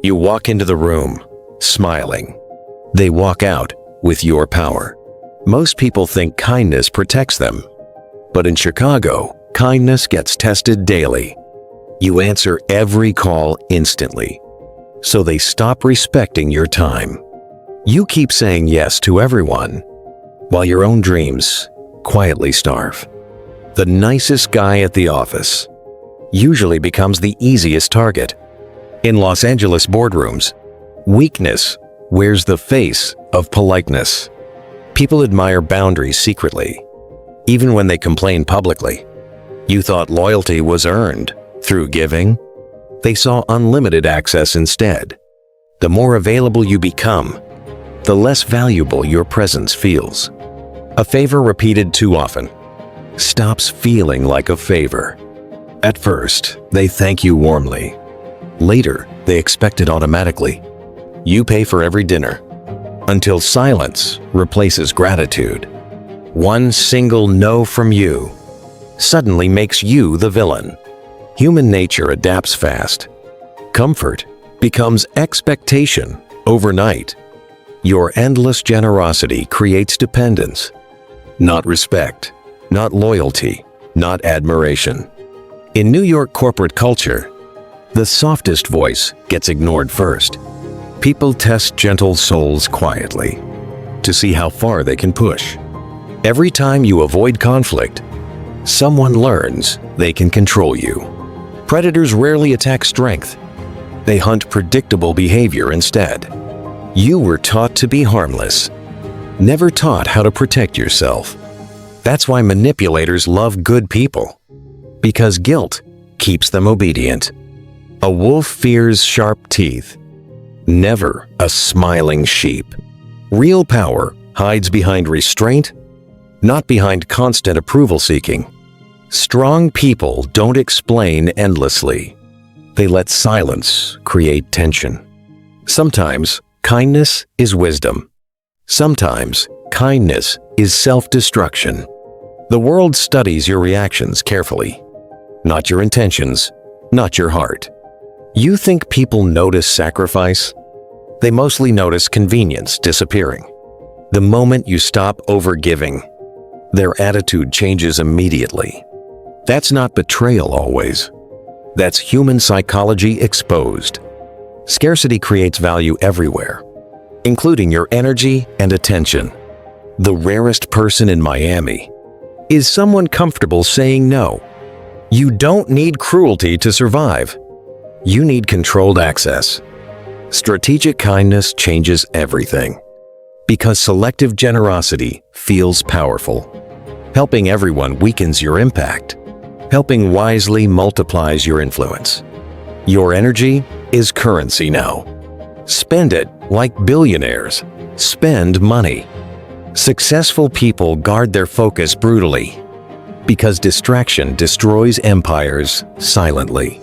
You walk into the room, smiling. They walk out with your power. Most people think kindness protects them. But in Chicago, kindness gets tested daily. You answer every call instantly. So they stop respecting your time. You keep saying yes to everyone, while your own dreams quietly starve. The nicest guy at the office usually becomes the easiest target. In Los Angeles boardrooms, weakness wears the face of politeness. People admire boundaries secretly, even when they complain publicly. You thought loyalty was earned through giving. They saw unlimited access instead. The more available you become, the less valuable your presence feels. A favor repeated too often stops feeling like a favor. At first, they thank you warmly. Later, they expect it automatically. You pay for every dinner, until silence replaces gratitude. One single no from you suddenly makes you the villain. Human nature adapts fast. Comfort becomes expectation overnight. Your endless generosity creates dependence, not respect, not loyalty, not admiration. In New York corporate culture, the softest voice gets ignored first. People test gentle souls quietly to see how far they can push. Every time you avoid conflict, someone learns they can control you. Predators rarely attack strength. They hunt predictable behavior instead. You were taught to be harmless, never taught how to protect yourself. That's why manipulators love good people, because guilt keeps them obedient. A wolf fears sharp teeth, never a smiling sheep. Real power hides behind restraint, not behind constant approval seeking. Strong people don't explain endlessly. They let silence create tension. Sometimes kindness is wisdom. Sometimes kindness is self-destruction. The world studies your reactions carefully, not your intentions, not your heart. You think people notice sacrifice? They mostly notice convenience disappearing. The moment you stop overgiving, their attitude changes immediately. That's not betrayal always. That's human psychology exposed. Scarcity creates value everywhere, including your energy and attention. The rarest person in Miami is someone comfortable saying no. You don't need cruelty to survive. You need controlled access. Strategic kindness changes everything, because selective generosity feels powerful. Helping everyone weakens your impact. Helping wisely multiplies your influence. Your energy is currency now. Spend it like billionaires. Spend money. Successful people guard their focus brutally, because distraction destroys empires silently.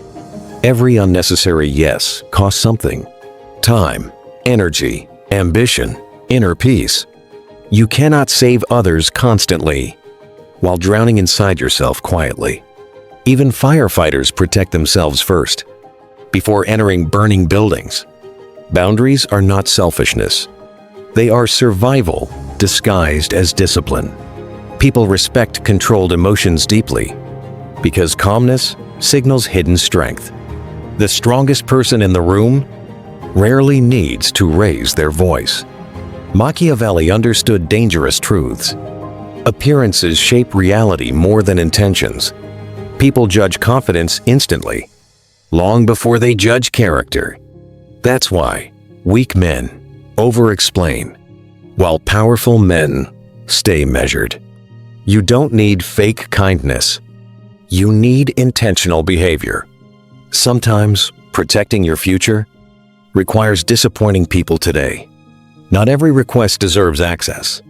Every unnecessary yes costs something. Time, energy, ambition, inner peace. You cannot save others constantly while drowning inside yourself quietly. Even firefighters protect themselves first, before entering burning buildings. Boundaries are not selfishness. They are survival disguised as discipline. People respect controlled emotions deeply, because calmness signals hidden strength. The strongest person in the room rarely needs to raise their voice. Machiavelli understood dangerous truths. Appearances shape reality more than intentions. People judge confidence instantly, long before they judge character. That's why weak men over-explain, while powerful men stay measured. You don't need fake kindness. You need intentional behavior. Sometimes protecting your future requires disappointing people today. Not every request deserves access.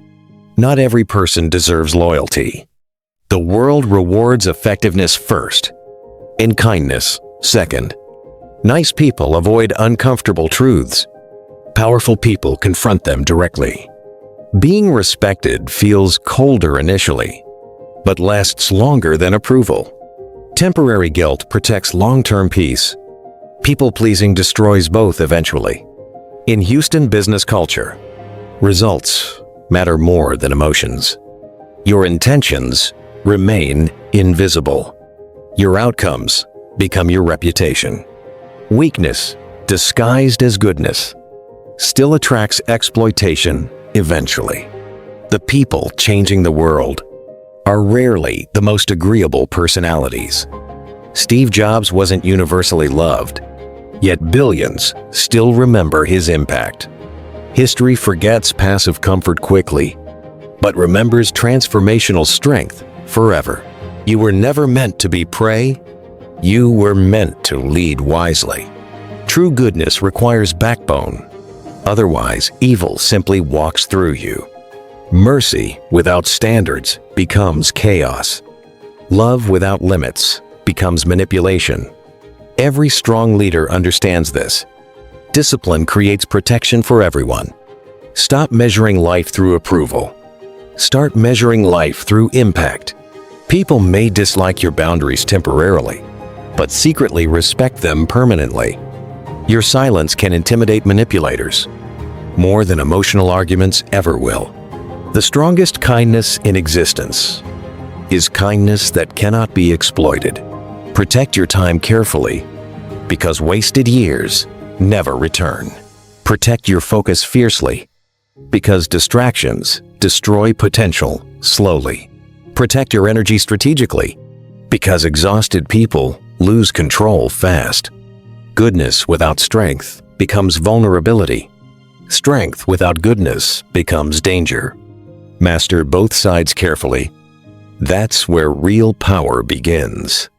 Not every person deserves loyalty. The world rewards effectiveness first, and kindness second. Nice people avoid uncomfortable truths. Powerful people confront them directly. Being respected feels colder initially, but lasts longer than approval. Temporary guilt protects long-term peace. People-pleasing destroys both eventually. In Houston business culture, results matter more than emotions. Your intentions remain invisible. Your outcomes become your reputation. Weakness, disguised as goodness, still attracts exploitation eventually. The people changing the world are rarely the most agreeable personalities. Steve Jobs wasn't universally loved, yet billions still remember his impact. History forgets passive comfort quickly, but remembers transformational strength forever. You were never meant to be prey. You were meant to lead wisely. True goodness requires backbone. Otherwise, evil simply walks through you. Mercy without standards becomes chaos. Love without limits becomes manipulation. Every strong leader understands this. Discipline creates protection for everyone. Stop measuring life through approval. Start measuring life through impact. People may dislike your boundaries temporarily, but secretly respect them permanently. Your silence can intimidate manipulators more than emotional arguments ever will. The strongest kindness in existence is kindness that cannot be exploited. Protect your time carefully, because wasted years never return. Protect your focus fiercely, because distractions destroy potential slowly. Protect your energy strategically, because exhausted people lose control fast. Goodness without strength becomes vulnerability. Strength without goodness becomes danger. Master both sides carefully. That's where real power begins.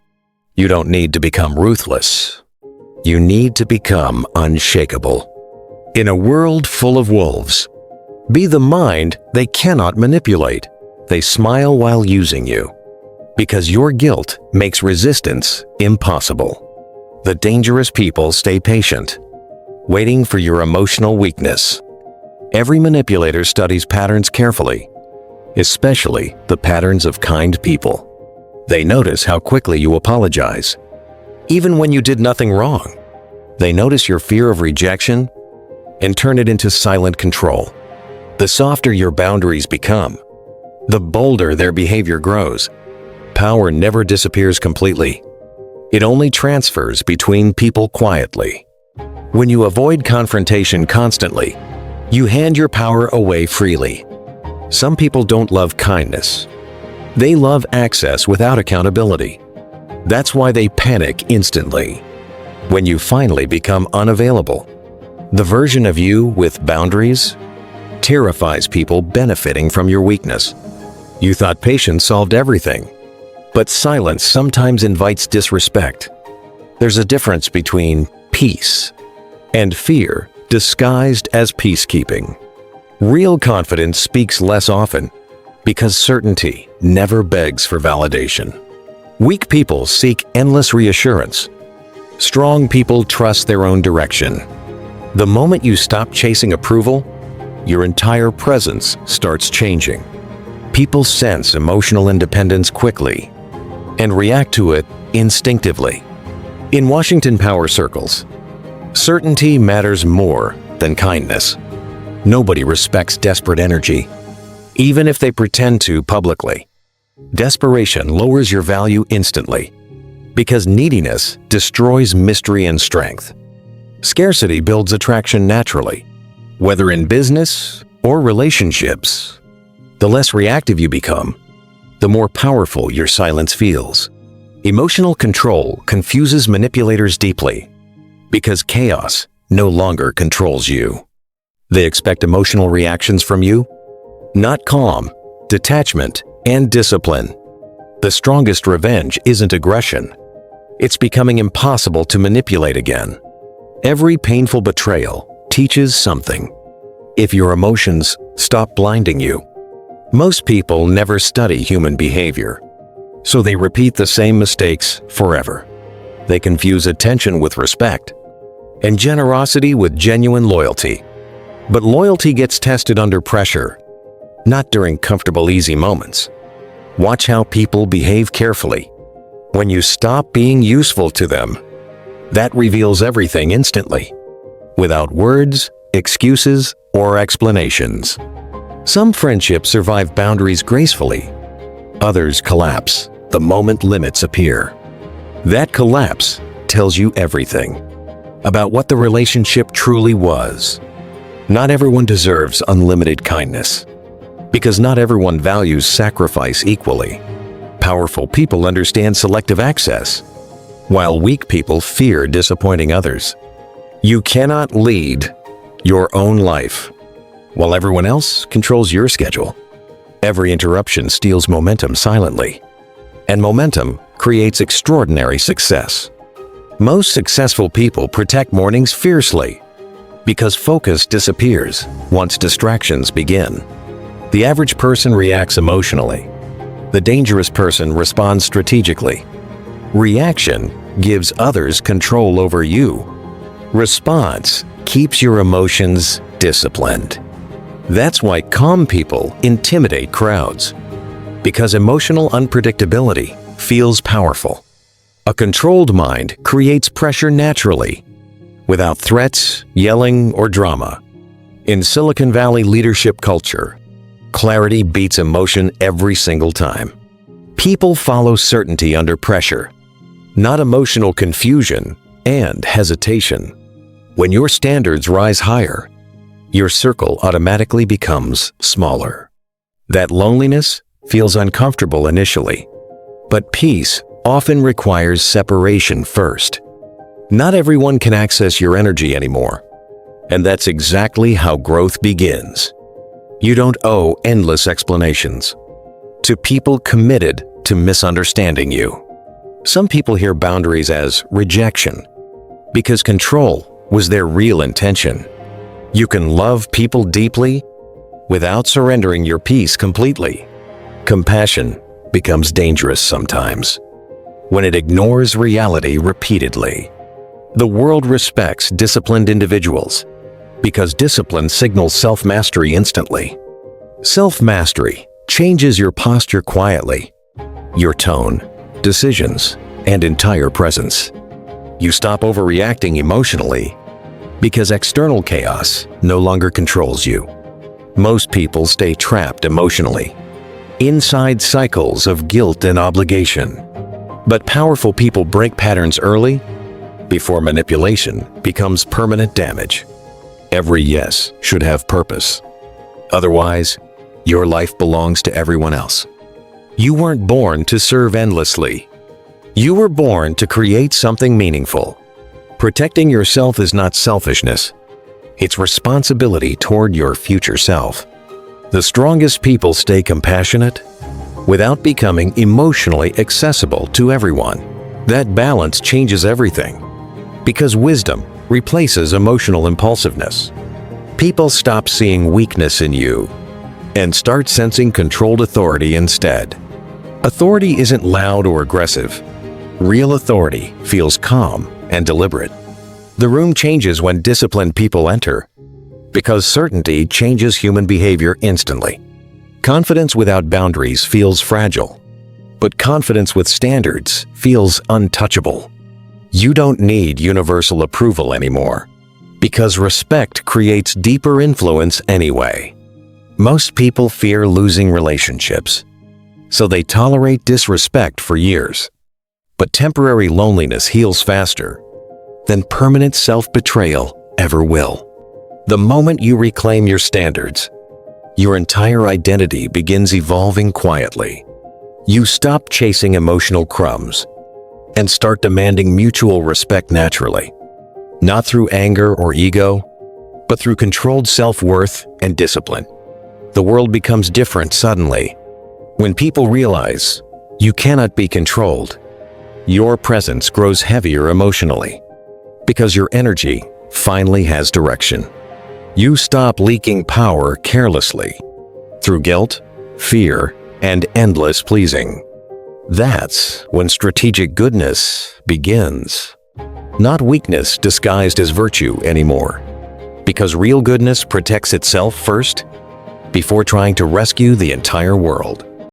You don't need to become ruthless. You need to become unshakable. In a world full of wolves, be the mind they cannot manipulate. They smile while using you, because your guilt makes resistance impossible. The dangerous people stay patient, waiting for your emotional weakness. Every manipulator studies patterns carefully, especially the patterns of kind people. They notice how quickly you apologize, even when you did nothing wrong. They notice your fear of rejection and turn it into silent control. The softer your boundaries become, the bolder their behavior grows. Power never disappears completely. It only transfers between people quietly. When you avoid confrontation constantly, you hand your power away freely. Some people don't love kindness. They love access without accountability. That's why they panic instantly. When you finally become unavailable, the version of you with boundaries terrifies people benefiting from your weakness. You thought patience solved everything, but silence sometimes invites disrespect. There's a difference between peace and fear disguised as peacekeeping. Real confidence speaks less often because certainty never begs for validation. Weak people seek endless reassurance. Strong people trust their own direction. The moment you stop chasing approval, your entire presence starts changing. People sense emotional independence quickly and react to it instinctively. In Washington power circles, certainty matters more than kindness. Nobody respects desperate energy, even if they pretend to publicly. Desperation lowers your value instantly, because neediness destroys mystery and strength. Scarcity builds attraction naturally, whether in business or relationships. The less reactive you become, the more powerful your silence feels. Emotional control confuses manipulators deeply, because chaos no longer controls you. They expect emotional reactions from you, not calm, detachment, and discipline. The strongest revenge isn't aggression. It's becoming impossible to manipulate again. Every painful betrayal teaches something. If your emotions stop blinding you, most people never study human behavior, so they repeat the same mistakes forever. They confuse attention with respect and generosity with genuine loyalty. But loyalty gets tested under pressure, not during comfortable, easy moments. Watch how people behave carefully. When you stop being useful to them, That reveals everything instantly, without words, excuses, or explanations. Some friendships survive boundaries gracefully. Others collapse the moment limits appear. That collapse tells you everything about what the relationship truly was. Not everyone deserves unlimited kindness, because not everyone values sacrifice equally. Powerful people understand selective access, while weak people fear disappointing others. You cannot lead your own life while everyone else controls your schedule. Every interruption steals momentum silently, and momentum creates extraordinary success. Most successful people protect mornings fiercely because focus disappears once distractions begin. The average person reacts emotionally. The dangerous person responds strategically. Reaction gives others control over you. Response keeps your emotions disciplined. That's why calm people intimidate crowds, because emotional unpredictability feels powerful. A controlled mind creates pressure naturally, without threats, yelling, or drama. In Silicon Valley leadership culture, clarity beats emotion every single time. People follow certainty under pressure, not emotional confusion and hesitation. When your standards rise higher, your circle automatically becomes smaller. That loneliness feels uncomfortable initially, but peace often requires separation first. Not everyone can access your energy anymore, and that's exactly how growth begins. You don't owe endless explanations to people committed to misunderstanding you. Some people hear boundaries as rejection because control was their real intention. You can love people deeply without surrendering your peace completely. Compassion becomes dangerous sometimes when it ignores reality repeatedly. The world respects disciplined individuals because discipline signals self-mastery instantly. Self-mastery changes your posture quietly, your tone, decisions, and entire presence. You stop overreacting emotionally because external chaos no longer controls you. Most people stay trapped emotionally, inside cycles of guilt and obligation. But powerful people break patterns early before manipulation becomes permanent damage. Every yes should have purpose. Otherwise, your life belongs to everyone else. You weren't born to serve endlessly. You were born to create something meaningful. Protecting yourself is not selfishness. It's responsibility toward your future self. The strongest people stay compassionate without becoming emotionally accessible to everyone. That balance changes everything, because wisdom replaces emotional impulsiveness. People stop seeing weakness in you and start sensing controlled authority instead. Authority isn't loud or aggressive. Real authority feels calm and deliberate. The room changes when disciplined people enter, because certainty changes human behavior instantly. Confidence without boundaries feels fragile, but confidence with standards feels untouchable. You don't need universal approval anymore, because respect creates deeper influence anyway. Most people fear losing relationships, so they tolerate disrespect for years. But temporary loneliness heals faster than permanent self-betrayal ever will. The moment you reclaim your standards, your entire identity begins evolving quietly. You stop chasing emotional crumbs and start demanding mutual respect naturally, not through anger or ego, but through controlled self-worth and discipline. The world becomes different suddenly when people realize you cannot be controlled. Your presence grows heavier emotionally because your energy finally has direction. You stop leaking power carelessly through guilt, fear, and endless pleasing. That's when strategic goodness begins. Not weakness disguised as virtue anymore, because real goodness protects itself first before trying to rescue the entire world.